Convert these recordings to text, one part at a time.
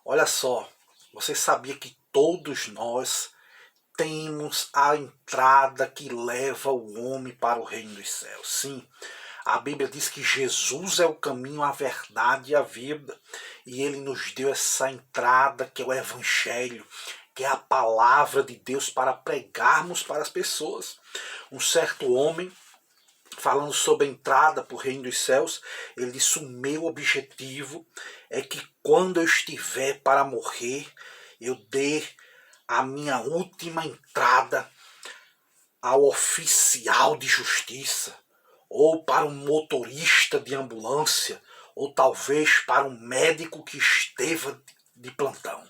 Olha só, você sabia que todos nós temos a entrada que leva o homem para o reino dos céus? Sim, a Bíblia diz que Jesus é o caminho, a verdade e a vida. E ele nos deu essa entrada que é o Evangelho, que é a palavra de Deus para pregarmos para as pessoas. Um certo homem, falando sobre a entrada para o reino dos céus, ele disse: o meu objetivo é que quando eu estiver para morrer, eu dê a minha última entrada ao oficial de justiça, ou para um motorista de ambulância, ou talvez para um médico que esteve de plantão.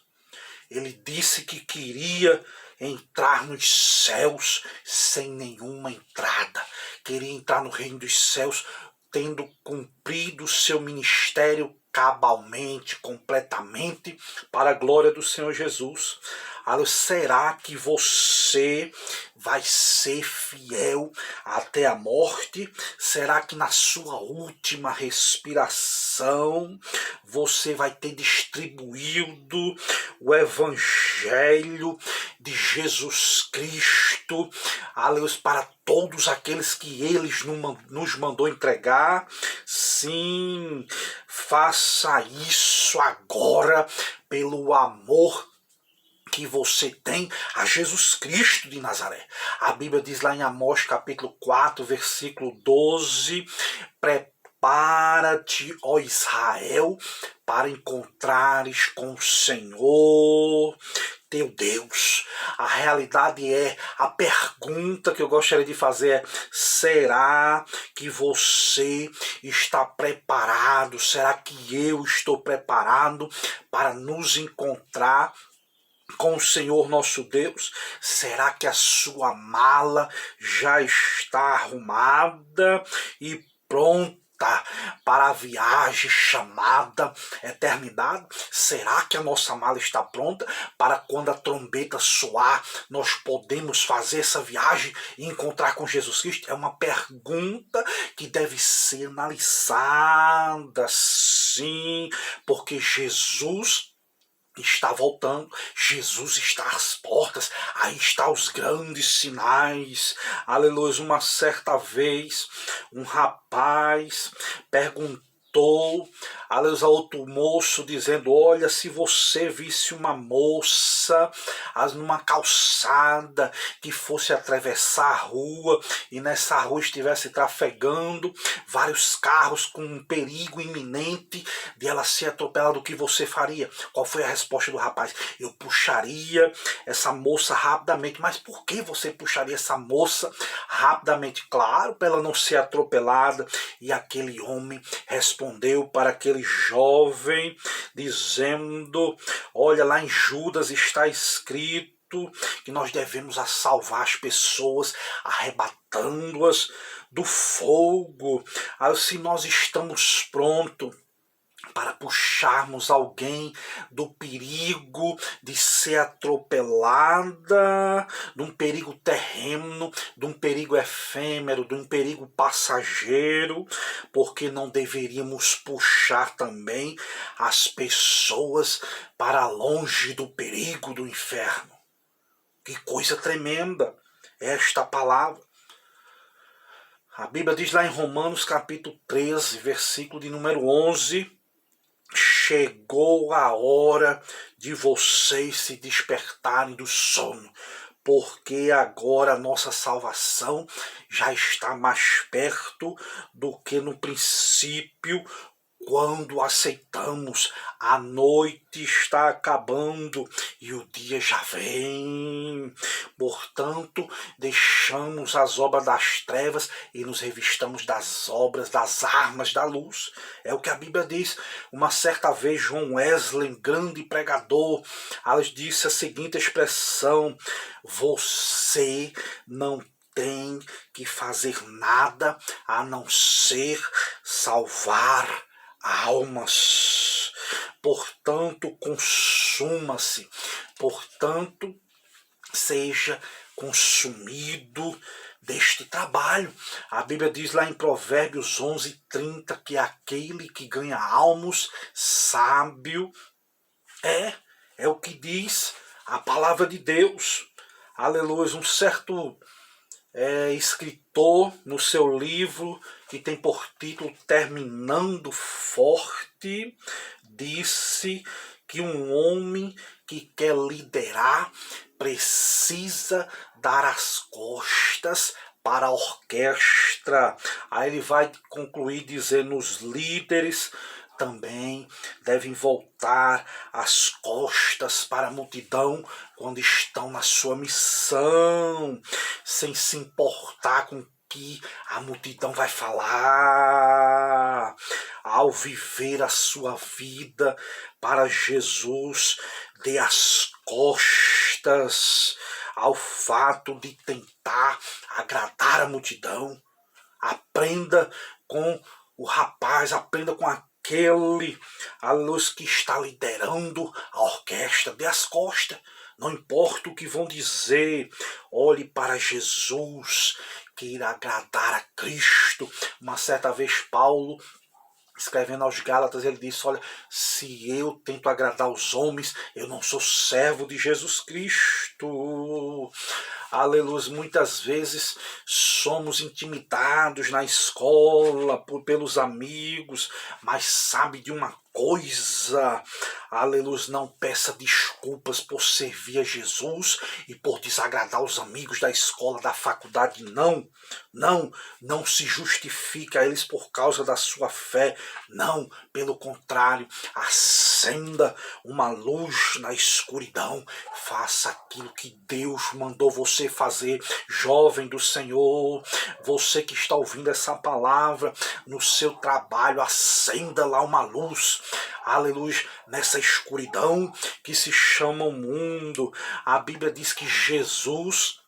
Ele disse que queria entrar nos céus sem nenhuma entrada. Queria entrar no reino dos céus tendo cumprido o seu ministério cabalmente, completamente, para a glória do Senhor Jesus. Será que você vai ser fiel até a morte? Será que na sua última respiração você vai ter distribuído o Evangelho de Jesus Cristo, aleluia, para todos aqueles que Ele nos mandou entregar? Sim, faça isso agora pelo amor que você tem a Jesus Cristo de Nazaré. A Bíblia diz lá em Amós capítulo 4, versículo 12, prepara-te, ó Israel, para encontrares com o Senhor teu Deus. A realidade é, a pergunta que eu gostaria de fazer é: será que você está preparado? Será que eu estou preparado para nos encontrar com o Senhor nosso Deus? Será que a sua mala já está arrumada e pronta para a viagem chamada eternidade? Será que a nossa mala está pronta para quando a trombeta soar, nós podemos fazer essa viagem e encontrar com Jesus Cristo? É uma pergunta que deve ser analisada, sim, porque Jesus está voltando, Jesus está às portas, aí está os grandes sinais, aleluia. Uma certa vez, um rapaz perguntou, aleluia, a outro moço, dizendo: olha, se você visse uma moça numa calçada que fosse atravessar a rua e nessa rua estivesse trafegando vários carros com um perigo iminente de ela ser atropelada, o que você faria? Qual foi a resposta do rapaz? Eu puxaria essa moça rapidamente. Mas por que você puxaria essa moça rapidamente? Claro, para ela não ser atropelada. E aquele homem respondeu para aquele jovem, dizendo: olha, lá em Judas está escrito que nós devemos salvar as pessoas, arrebatando-as do fogo. Se nós estamos prontos para puxarmos alguém do perigo de ser atropelada, de um perigo terreno, de um perigo efêmero, de um perigo passageiro, porque não deveríamos puxar também as pessoas para longe do perigo do inferno? Que coisa tremenda esta palavra. A Bíblia diz lá em Romanos capítulo 13, versículo de número 11: chegou a hora de vocês se despertarem do sono, porque agora a nossa salvação já está mais perto do que no princípio, quando aceitamos. A noite está acabando e o dia já vem. Portanto, deixamos as obras das trevas e nos revistamos das obras, das armas da luz. É o que a Bíblia diz. Uma certa vez, John Wesley, grande pregador, disse a seguinte expressão: você não tem que fazer nada a não ser salvar almas. Portanto, consuma-se. Portanto, seja consumido deste trabalho. A Bíblia diz lá em Provérbios 11:30 que aquele que ganha almos sábio É o que diz a palavra de Deus. Aleluia. Um certo escritor, no seu livro, que tem por título Terminando Forte, disse que um homem que quer liderar precisa dar as costas para a orquestra. Aí ele vai concluir dizendo: os líderes também devem voltar as costas para a multidão quando estão na sua missão, sem se importar com que a multidão vai falar. Ao viver a sua vida para Jesus, dê as costas ao fato de tentar agradar a multidão. Aprenda com o rapaz, aprenda com aquele, a luz que está liderando a orquestra. Dê as costas, não importa o que vão dizer. Olhe para Jesus, que irá agradar a Cristo. Uma certa vez Paulo, escrevendo aos Gálatas, ele disse: olha, se eu tento agradar os homens, eu não sou servo de Jesus Cristo. Aleluia. Muitas vezes somos intimidados na escola pelos amigos, mas sabe de uma coisa? Aleluia. Não peça desculpas por servir a Jesus e por desagradar os amigos da escola, da faculdade. Não se justifique a eles por causa da sua fé. Não, pelo contrário, acenda uma luz na escuridão. Faça aquilo que Deus mandou você fazer. Jovem do Senhor, você que está ouvindo essa palavra, no seu trabalho, acenda lá uma luz. Aleluia, nessa escuridão que se chama o mundo. A Bíblia diz que Jesus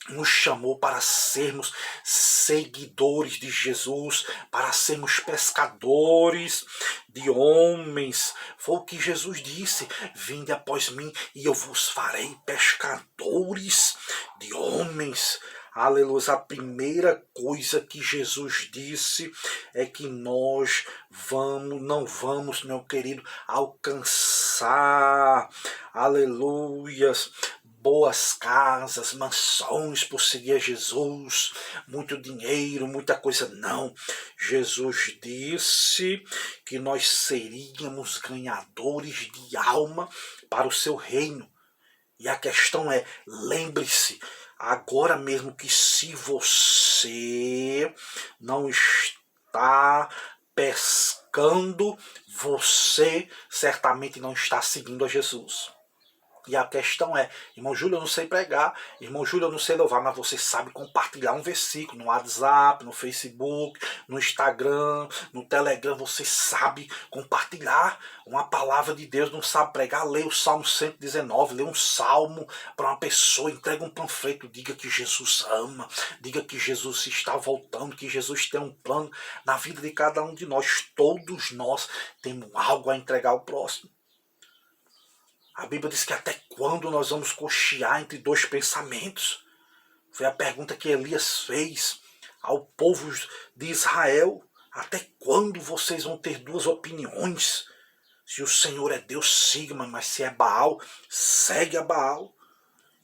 nos chamou para sermos seguidores de Jesus, para sermos pescadores de homens. Foi o que Jesus disse: vinde após mim e eu vos farei pescadores de homens. Aleluia. A primeira coisa que Jesus disse é que nós não vamos, meu querido, alcançar, aleluia, boas casas, mansões por seguir a Jesus, muito dinheiro, muita coisa. Não. Jesus disse que nós seríamos ganhadores de alma para o seu reino. E a questão é, lembre-se agora mesmo que se você não está pescando, você certamente não está seguindo a Jesus. E a questão é: irmão Júlio, eu não sei pregar, irmão Júlio, eu não sei louvar, mas você sabe compartilhar um versículo no WhatsApp, no Facebook, no Instagram, no Telegram. Você sabe compartilhar uma palavra de Deus, não sabe pregar? Lê o Salmo 119, lê um salmo para uma pessoa, entrega um panfleto, diga que Jesus ama, diga que Jesus está voltando, que Jesus tem um plano na vida de cada um de nós. Todos nós temos algo a entregar ao próximo. A Bíblia diz que até quando nós vamos cochear entre dois pensamentos? Foi a pergunta que Elias fez ao povo de Israel. Até quando vocês vão ter duas opiniões? Se o Senhor é Deus, siga, mas se é Baal, segue a Baal.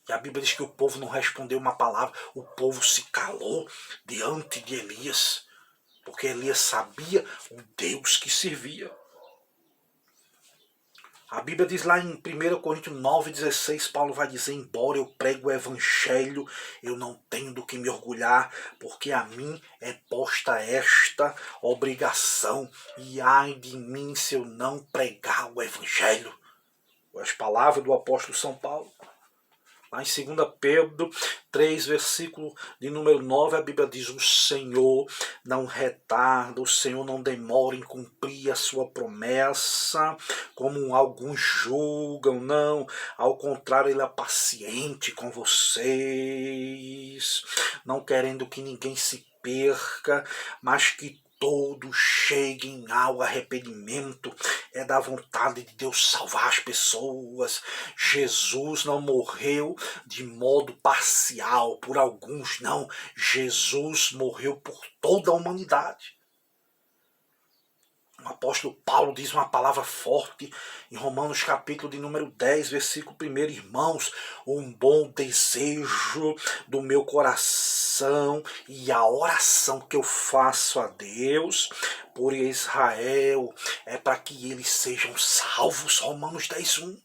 E a Bíblia diz que o povo não respondeu uma palavra. O povo se calou diante de Elias, porque Elias sabia o Deus que servia. A Bíblia diz lá em 1 Coríntios 9,16, Paulo vai dizer: embora eu prego o evangelho, eu não tenho do que me orgulhar, porque a mim é posta esta obrigação, e ai de mim se eu não pregar o evangelho. As palavras do apóstolo São Paulo. Lá em 2 Pedro 3, versículo de número 9, a Bíblia diz: o Senhor não retarda, o Senhor não demora em cumprir a sua promessa, como alguns julgam, não. Ao contrário, Ele é paciente com vocês, não querendo que ninguém se perca, mas que todos cheguem ao arrependimento. É da vontade de Deus salvar as pessoas. Jesus não morreu de modo parcial por alguns, não. Jesus morreu por toda a humanidade. O apóstolo Paulo diz uma palavra forte em Romanos capítulo de número 10, versículo 1. Irmãos, um bom desejo do meu coração e a oração que eu faço a Deus por Israel é para que eles sejam salvos. Romanos 10, 1.